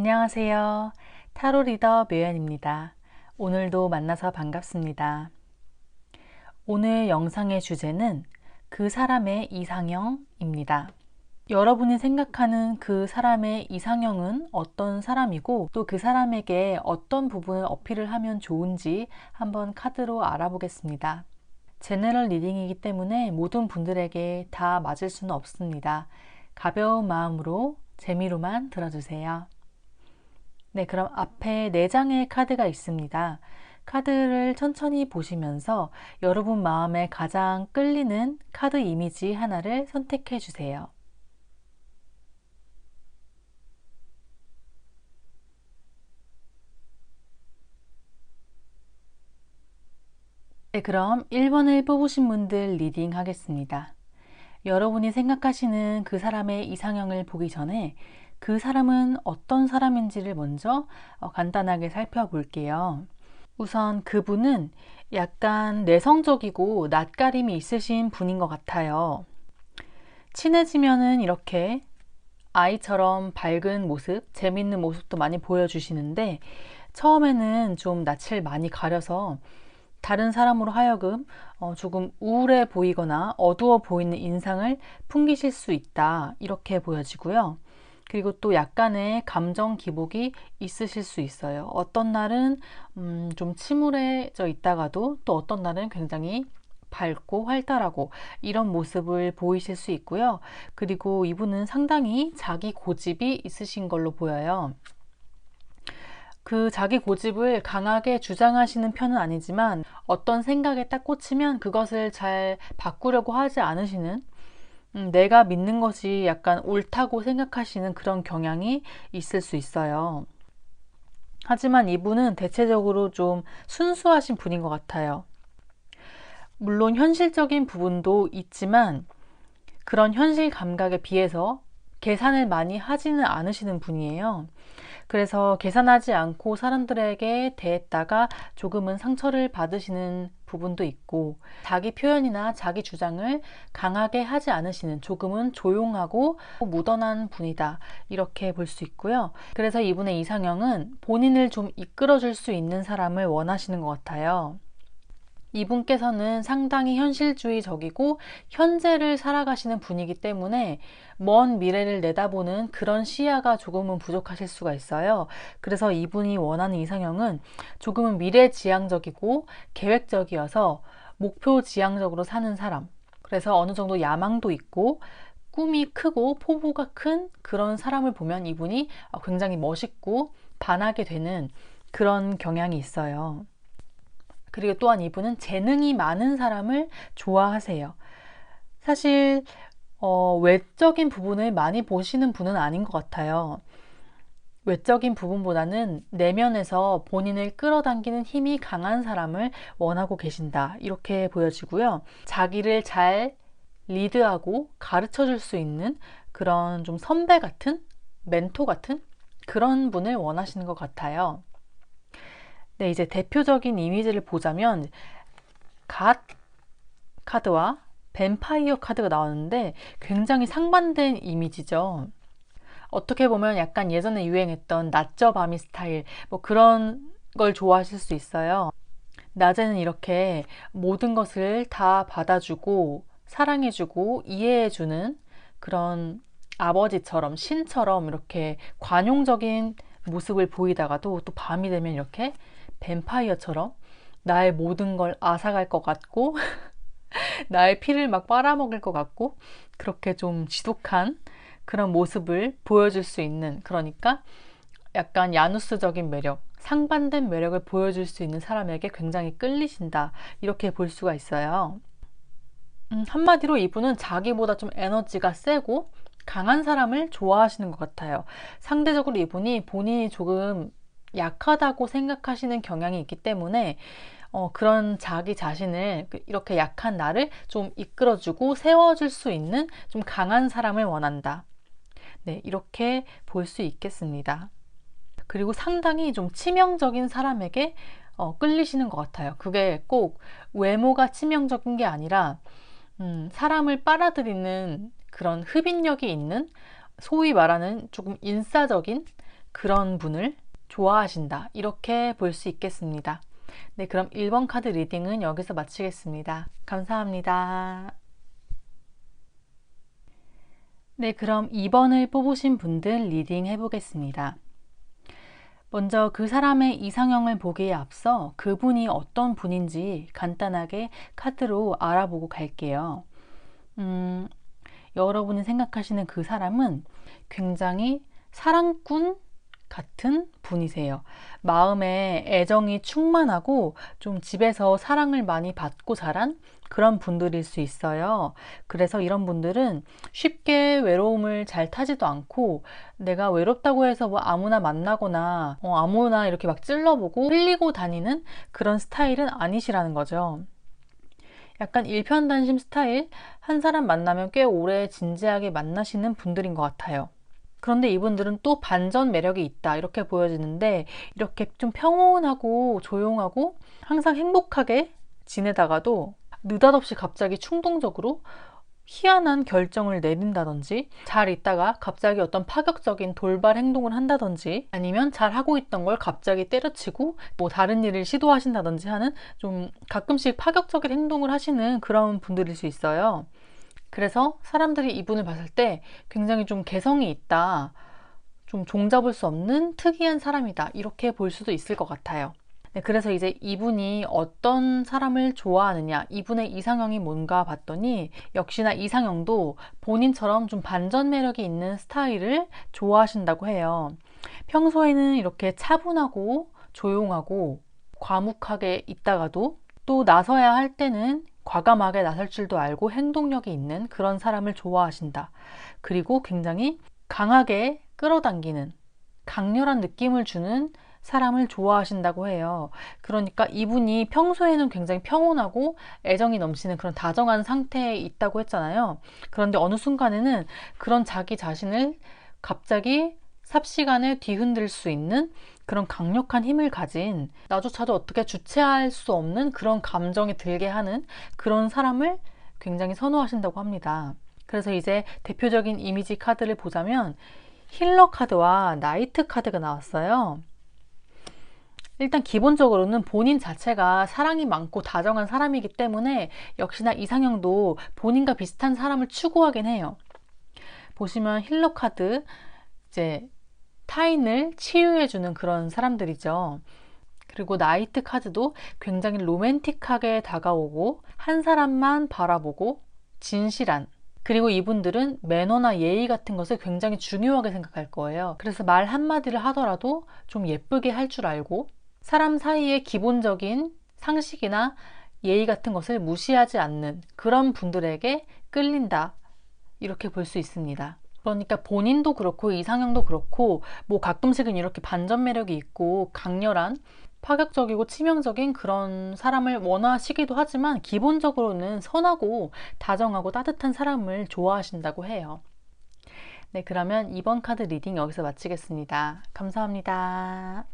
안녕하세요. 타로 리더 묘연입니다. 오늘도 만나서 반갑습니다. 오늘 영상의 주제는 그 사람의 이상형입니다. 여러분이 생각하는 그 사람의 이상형은 어떤 사람이고 또 그 사람에게 어떤 부분을 어필을 하면 좋은지 한번 카드로 알아보겠습니다. 제너럴 리딩이기 때문에 모든 분들에게 다 맞을 수는 없습니다. 가벼운 마음으로 재미로만 들어주세요. 네, 그럼 앞에 4장의 카드가 있습니다. 카드를 천천히 보시면서 여러분 마음에 가장 끌리는 카드 이미지 하나를 선택해 주세요. 네, 그럼 1번을 뽑으신 분들 리딩 하겠습니다. 여러분이 생각하시는 그 사람의 이상형을 보기 전에 그 사람은 어떤 사람인지를 먼저 간단하게 살펴볼게요. 우선 그분은 약간 내성적이고 낯가림이 있으신 분인 것 같아요. 친해지면은 이렇게 아이처럼 밝은 모습, 재밌는 모습도 많이 보여주시는데 처음에는 좀 낯을 많이 가려서 다른 사람으로 하여금 조금 우울해 보이거나 어두워 보이는 인상을 풍기실 수 있다, 이렇게 보여지고요. 그리고 또 약간의 감정 기복이 있으실 수 있어요. 어떤 날은 좀 침울해져 있다가도 또 어떤 날은 굉장히 밝고 활달하고 이런 모습을 보이실 수 있고요. 그리고 이분은 상당히 자기 고집이 있으신 걸로 보여요. 그 자기 고집을 강하게 주장하시는 편은 아니지만 어떤 생각에 딱 꽂히면 그것을 잘 바꾸려고 하지 않으시는, 내가 믿는 것이 약간 옳다고 생각하시는 그런 경향이 있을 수 있어요. 하지만 이분은 대체적으로 좀 순수하신 분인 것 같아요. 물론 현실적인 부분도 있지만 그런 현실 감각에 비해서 계산을 많이 하지는 않으시는 분이에요. 그래서 계산하지 않고 사람들에게 대했다가 조금은 상처를 받으시는 부분도 있고, 자기 표현이나 자기 주장을 강하게 하지 않으시는, 조금은 조용하고 무던한 분이다, 이렇게 볼 수 있고요. 그래서 이분의 이상형은 본인을 좀 이끌어줄 수 있는 사람을 원하시는 것 같아요. 이분께서는 상당히 현실주의적이고 현재를 살아가시는 분이기 때문에 먼 미래를 내다보는 그런 시야가 조금은 부족하실 수가 있어요. 그래서 이분이 원하는 이상형은 조금은 미래지향적이고 계획적이어서 목표지향적으로 사는 사람, 그래서 어느 정도 야망도 있고 꿈이 크고 포부가 큰 그런 사람을 보면 이분이 굉장히 멋있고 반하게 되는 그런 경향이 있어요. 그리고 또한 이분은 재능이 많은 사람을 좋아하세요. 사실 외적인 부분을 많이 보시는 분은 아닌 것 같아요. 외적인 부분보다는 내면에서 본인을 끌어당기는 힘이 강한 사람을 원하고 계신다, 이렇게 보여지고요. 자기를 잘 리드하고 가르쳐 줄 수 있는 그런 좀 선배 같은, 멘토 같은 그런 분을 원하시는 것 같아요. 네, 이제 대표적인 이미지를 보자면 갓 카드와 뱀파이어 카드가 나왔는데 굉장히 상반된 이미지죠. 어떻게 보면 약간 예전에 유행했던 낮저 밤이 스타일, 뭐 그런 걸 좋아하실 수 있어요. 낮에는 이렇게 모든 것을 다 받아주고 사랑해주고 이해해주는 그런 아버지처럼, 신처럼 이렇게 관용적인 모습을 보이다가도 또 밤이 되면 이렇게 뱀파이어처럼 나의 모든 걸 앗아갈 것 같고 나의 피를 막 빨아먹을 것 같고 그렇게 좀 지독한 그런 모습을 보여줄 수 있는, 그러니까 약간 야누스적인 매력, 상반된 매력을 보여줄 수 있는 사람에게 굉장히 끌리신다, 이렇게 볼 수가 있어요. 한마디로 이분은 자기보다 좀 에너지가 세고 강한 사람을 좋아하시는 것 같아요. 상대적으로 이분이 본인이 조금 약하다고 생각하시는 경향이 있기 때문에 그런 자기 자신을, 이렇게 약한 나를 좀 이끌어주고 세워줄 수 있는 좀 강한 사람을 원한다. 네, 이렇게 볼 수 있겠습니다. 그리고 상당히 좀 치명적인 사람에게 끌리시는 것 같아요. 그게 꼭 외모가 치명적인 게 아니라 사람을 빨아들이는 그런 흡인력이 있는, 소위 말하는 조금 인싸적인 그런 분을 좋아하신다. 이렇게 볼 수 있겠습니다. 네, 그럼 1번 카드 리딩은 여기서 마치겠습니다. 감사합니다. 네, 그럼 2번을 뽑으신 분들 리딩 해보겠습니다. 먼저 그 사람의 이상형을 보기에 앞서 그분이 어떤 분인지 간단하게 카드로 알아보고 갈게요. 여러분이 생각하시는 그 사람은 굉장히 사랑꾼 같은 분이세요. 마음에 애정이 충만하고 좀 집에서 사랑을 많이 받고 자란 그런 분들일 수 있어요. 그래서 이런 분들은 쉽게 외로움을 잘 타지도 않고 내가 외롭다고 해서 뭐 아무나 만나거나 아무나 이렇게 막 찔러보고 흘리고 다니는 그런 스타일은 아니시라는 거죠. 약간 일편단심 스타일, 한 사람 만나면 꽤 오래 진지하게 만나시는 분들인 것 같아요. 그런데 이분들은 또 반전 매력이 있다 이렇게 보여지는데, 이렇게 좀 평온하고 조용하고 항상 행복하게 지내다가도 느닷없이 갑자기 충동적으로 희한한 결정을 내린다든지, 잘 있다가 갑자기 어떤 파격적인 돌발 행동을 한다든지, 아니면 잘 하고 있던 걸 갑자기 때려치고 뭐 다른 일을 시도하신다든지 하는 좀 가끔씩 파격적인 행동을 하시는 그런 분들일 수 있어요. 그래서 사람들이 이분을 봤을 때 굉장히 좀 개성이 있다, 좀 종잡을 수 없는 특이한 사람이다 이렇게 볼 수도 있을 것 같아요. 네, 그래서 이제 이분이 어떤 사람을 좋아하느냐, 이분의 이상형이 뭔가 봤더니 역시나 이상형도 본인처럼 좀 반전 매력이 있는 스타일을 좋아하신다고 해요. 평소에는 이렇게 차분하고 조용하고 과묵하게 있다가도 또 나서야 할 때는 과감하게 나설 줄도 알고 행동력이 있는 그런 사람을 좋아하신다. 그리고 굉장히 강하게 끌어당기는 강렬한 느낌을 주는 사람을 좋아하신다고 해요. 그러니까 이분이 평소에는 굉장히 평온하고 애정이 넘치는 그런 다정한 상태에 있다고 했잖아요. 그런데 어느 순간에는 그런 자기 자신을 갑자기 삽시간에 뒤흔들 수 있는 그런 강력한 힘을 가진, 나조차도 어떻게 주체할 수 없는 그런 감정이 들게 하는 그런 사람을 굉장히 선호하신다고 합니다. 그래서 이제 대표적인 이미지 카드를 보자면 힐러 카드와 나이트 카드가 나왔어요. 일단 기본적으로는 본인 자체가 사랑이 많고 다정한 사람이기 때문에 역시나 이상형도 본인과 비슷한 사람을 추구하긴 해요. 보시면 힐러 카드, 이제 타인을 치유해주는 그런 사람들이죠. 그리고 나이트 카드도 굉장히 로맨틱하게 다가오고 한 사람만 바라보고 진실한, 그리고 이분들은 매너나 예의 같은 것을 굉장히 중요하게 생각할 거예요. 그래서 말 한마디를 하더라도 좀 예쁘게 할 줄 알고 사람 사이의 기본적인 상식이나 예의 같은 것을 무시하지 않는 그런 분들에게 끌린다 이렇게 볼 수 있습니다. 그러니까 본인도 그렇고 이상형도 그렇고 뭐 가끔씩은 이렇게 반전 매력이 있고 강렬한 파격적이고 치명적인 그런 사람을 원하시기도 하지만 기본적으로는 선하고 다정하고 따뜻한 사람을 좋아하신다고 해요. 네, 그러면 이번 카드 리딩 여기서 마치겠습니다. 감사합니다.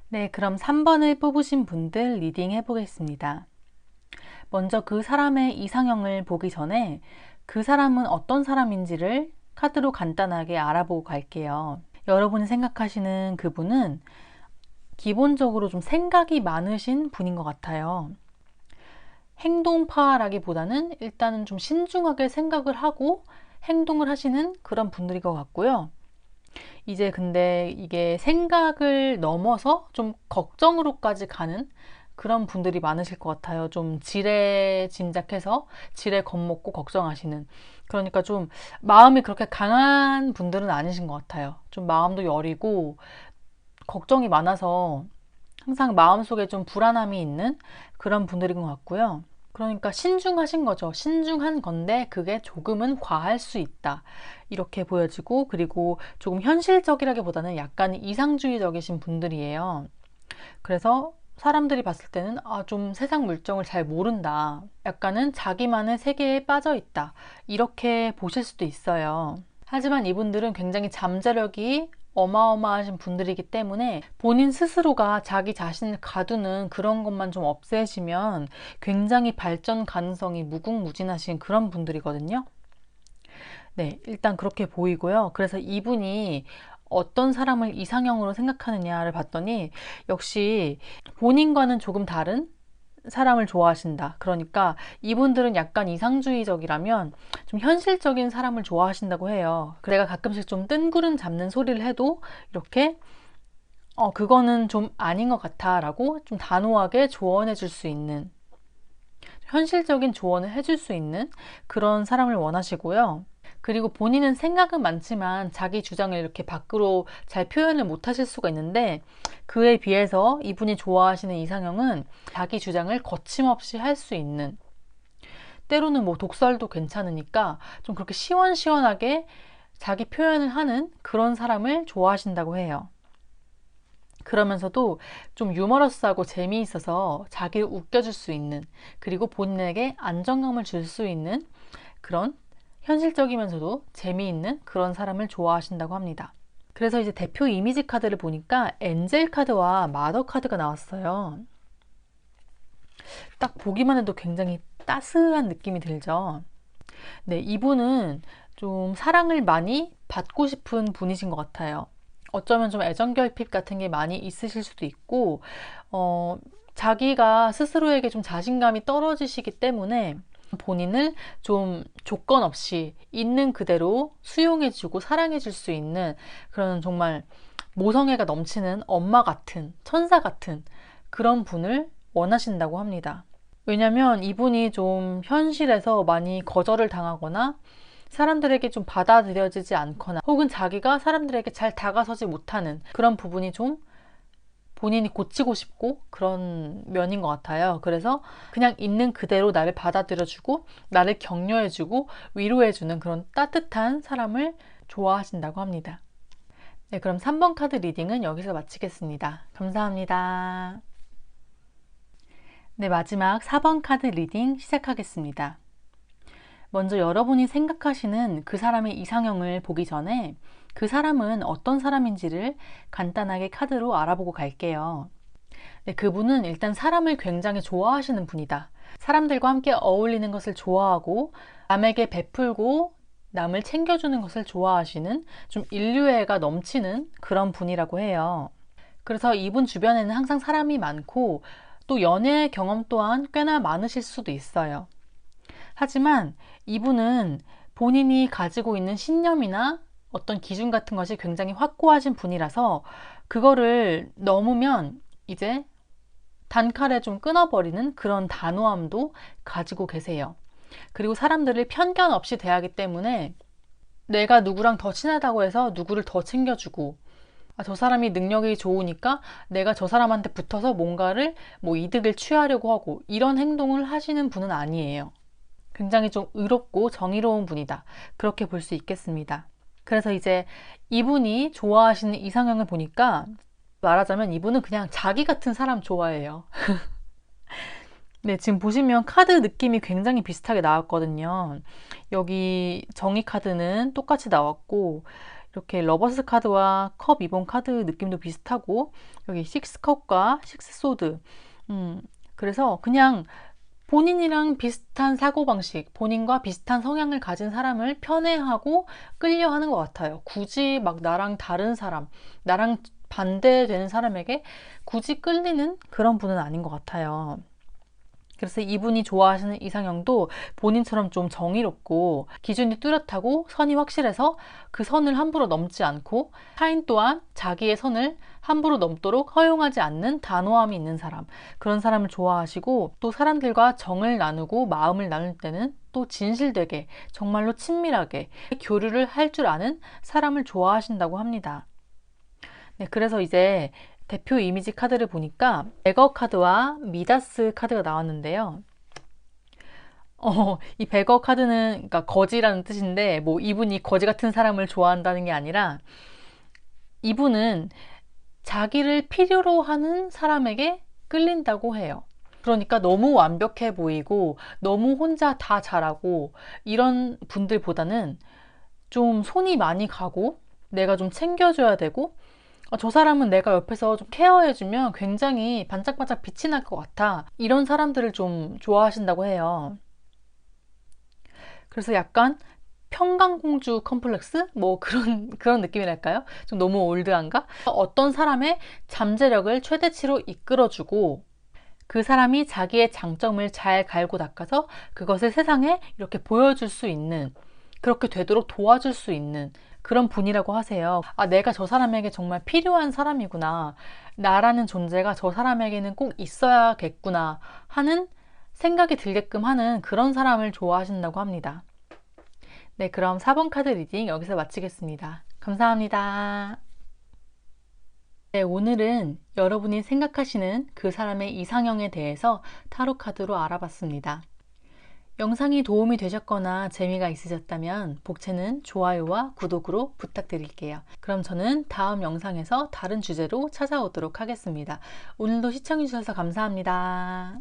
네, 그럼 3번을 뽑으신 분들 리딩 해보겠습니다. 먼저 그 사람의 이상형을 보기 전에 그 사람은 어떤 사람인지를 카드로 간단하게 알아보고 갈게요. 여러분이 생각하시는 그분은 기본적으로 좀 생각이 많으신 분인 것 같아요. 행동파라기보다는 일단은 좀 신중하게 생각을 하고 행동을 하시는 그런 분들인 것 같고요. 이제 근데 이게 생각을 넘어서 좀 걱정으로까지 가는 그런 분들이 많으실 것 같아요. 좀 지레 짐작해서 지레 겁먹고 걱정하시는. 그러니까 좀 마음이 그렇게 강한 분들은 아니신 것 같아요. 좀 마음도 여리고 걱정이 많아서 항상 마음속에 좀 불안함이 있는 그런 분들인 것 같고요. 그러니까 신중하신 거죠. 신중한 건데 그게 조금은 과할 수 있다 이렇게 보여지고, 그리고 조금 현실적이라기보다는 약간 이상주의적이신 분들이에요. 그래서 사람들이 봤을 때는 좀 세상 물정을 잘 모른다, 약간은 자기만의 세계에 빠져 있다 이렇게 보실 수도 있어요. 하지만 이분들은 굉장히 잠재력이 어마어마하신 분들이기 때문에 본인 스스로가 자기 자신을 가두는 그런 것만 좀 없애시면 굉장히 발전 가능성이 무궁무진하신 그런 분들이거든요. 네, 일단 그렇게 보이고요. 그래서 이분이 어떤 사람을 이상형으로 생각하느냐를 봤더니 역시 본인과는 조금 다른 사람을 좋아하신다. 그러니까 이분들은 약간 이상주의적이라면 좀 현실적인 사람을 좋아하신다고 해요. 내가 가끔씩 좀 뜬구름 잡는 소리를 해도 이렇게 그거는 좀 아닌 것 같아 라고 좀 단호하게 조언해 줄 수 있는, 현실적인 조언을 해줄 수 있는 그런 사람을 원하시고요. 그리고 본인은 생각은 많지만 자기 주장을 이렇게 밖으로 잘 표현을 못 하실 수가 있는데, 그에 비해서 이분이 좋아하시는 이상형은 자기 주장을 거침없이 할 수 있는, 때로는 뭐 독설도 괜찮으니까 좀 그렇게 시원시원하게 자기 표현을 하는 그런 사람을 좋아하신다고 해요. 그러면서도 좀 유머러스하고 재미있어서 자기를 웃겨줄 수 있는, 그리고 본인에게 안정감을 줄 수 있는 그런 현실적이면서도 재미있는 그런 사람을 좋아하신다고 합니다. 그래서 이제 대표 이미지 카드를 보니까 엔젤 카드와 마더 카드가 나왔어요. 딱 보기만 해도 굉장히 따스한 느낌이 들죠. 네, 이분은 좀 사랑을 많이 받고 싶은 분이신 것 같아요. 어쩌면 좀 애정결핍 같은 게 많이 있으실 수도 있고, 자기가 스스로에게 좀 자신감이 떨어지시기 때문에 본인을 좀 조건 없이 있는 그대로 수용해주고 사랑해줄 수 있는 그런 정말 모성애가 넘치는 엄마 같은, 천사 같은 그런 분을 원하신다고 합니다. 왜냐면 이분이 좀 현실에서 많이 거절을 당하거나 사람들에게 좀 받아들여지지 않거나 혹은 자기가 사람들에게 잘 다가서지 못하는 그런 부분이 좀 본인이 고치고 싶고 그런 면인 것 같아요. 그래서 그냥 있는 그대로 나를 받아들여주고 나를 격려해주고 위로해주는 그런 따뜻한 사람을 좋아하신다고 합니다. 네, 그럼 3번 카드 리딩은 여기서 마치겠습니다. 감사합니다. 네, 마지막 4번 카드 리딩 시작하겠습니다. 먼저 여러분이 생각하시는 그 사람의 이상형을 보기 전에 그 사람은 어떤 사람인지를 간단하게 카드로 알아보고 갈게요. 네, 그분은 일단 사람을 굉장히 좋아하시는 분이다. 사람들과 함께 어울리는 것을 좋아하고 남에게 베풀고 남을 챙겨주는 것을 좋아하시는 좀 인류애가 넘치는 그런 분이라고 해요. 그래서 이분 주변에는 항상 사람이 많고 또 연애 경험 또한 꽤나 많으실 수도 있어요. 하지만 이분은 본인이 가지고 있는 신념이나 어떤 기준 같은 것이 굉장히 확고하신 분이라서 그거를 넘으면 이제 단칼에 좀 끊어버리는 그런 단호함도 가지고 계세요. 그리고 사람들을 편견 없이 대하기 때문에 내가 누구랑 더 친하다고 해서 누구를 더 챙겨주고, 저 사람이 능력이 좋으니까 내가 저 사람한테 붙어서 뭔가를 뭐 이득을 취하려고 하고 이런 행동을 하시는 분은 아니에요. 굉장히 좀 의롭고 정의로운 분이다. 그렇게 볼 수 있겠습니다. 그래서 이제 이분이 좋아하시는 이상형을 보니까 말하자면 이분은 그냥 자기 같은 사람 좋아해요. 네, 지금 보시면 카드 느낌이 굉장히 비슷하게 나왔거든요. 여기 정의 카드는 똑같이 나왔고 이렇게 러버스 카드와 컵 2번 카드 느낌도 비슷하고 여기 식스컵과 식스소드, 그래서 그냥 본인이랑 비슷한 사고방식, 본인과 비슷한 성향을 가진 사람을 편애하고 끌려하는 것 같아요. 굳이 막 나랑 다른 사람, 나랑 반대되는 사람에게 굳이 끌리는 그런 분은 아닌 것 같아요. 그래서 이분이 좋아하시는 이상형도 본인처럼 좀 정의롭고 기준이 뚜렷하고 선이 확실해서 그 선을 함부로 넘지 않고 타인 또한 자기의 선을 함부로 넘도록 허용하지 않는 단호함이 있는 사람, 그런 사람을 좋아하시고 또 사람들과 정을 나누고 마음을 나눌 때는 또 진실되게 정말로 친밀하게 교류를 할 줄 아는 사람을 좋아하신다고 합니다. 네, 그래서 이제 대표 이미지 카드를 보니까 백어 카드와 미다스 카드가 나왔는데요. 이 백어 카드는 그러니까 거지라는 뜻인데 뭐 이분이 거지 같은 사람을 좋아한다는 게 아니라 이분은 자기를 필요로 하는 사람에게 끌린다고 해요. 그러니까 너무 완벽해 보이고 너무 혼자 다 잘하고 이런 분들보다는 좀 손이 많이 가고 내가 좀 챙겨줘야 되고 저 사람은 내가 옆에서 좀 케어해주면 굉장히 반짝반짝 빛이 날 것 같아. 이런 사람들을 좀 좋아하신다고 해요. 그래서 약간 평강공주 컴플렉스? 뭐 그런 느낌이랄까요? 좀 너무 올드한가? 어떤 사람의 잠재력을 최대치로 이끌어주고 그 사람이 자기의 장점을 잘 갈고 닦아서 그것을 세상에 이렇게 보여줄 수 있는, 그렇게 되도록 도와줄 수 있는 그런 분이라고 하세요. 아, 내가 저 사람에게 정말 필요한 사람이구나. 나라는 존재가 저 사람에게는 꼭 있어야겠구나 하는 생각이 들게끔 하는 그런 사람을 좋아하신다고 합니다. 네, 그럼 4번 카드 리딩 여기서 마치겠습니다. 감사합니다. 네, 오늘은 여러분이 생각하시는 그 사람의 이상형에 대해서 타로 카드로 알아봤습니다. 영상이 도움이 되셨거나 재미가 있으셨다면 복채는 좋아요와 구독으로 부탁드릴게요. 그럼 저는 다음 영상에서 다른 주제로 찾아오도록 하겠습니다. 오늘도 시청해주셔서 감사합니다.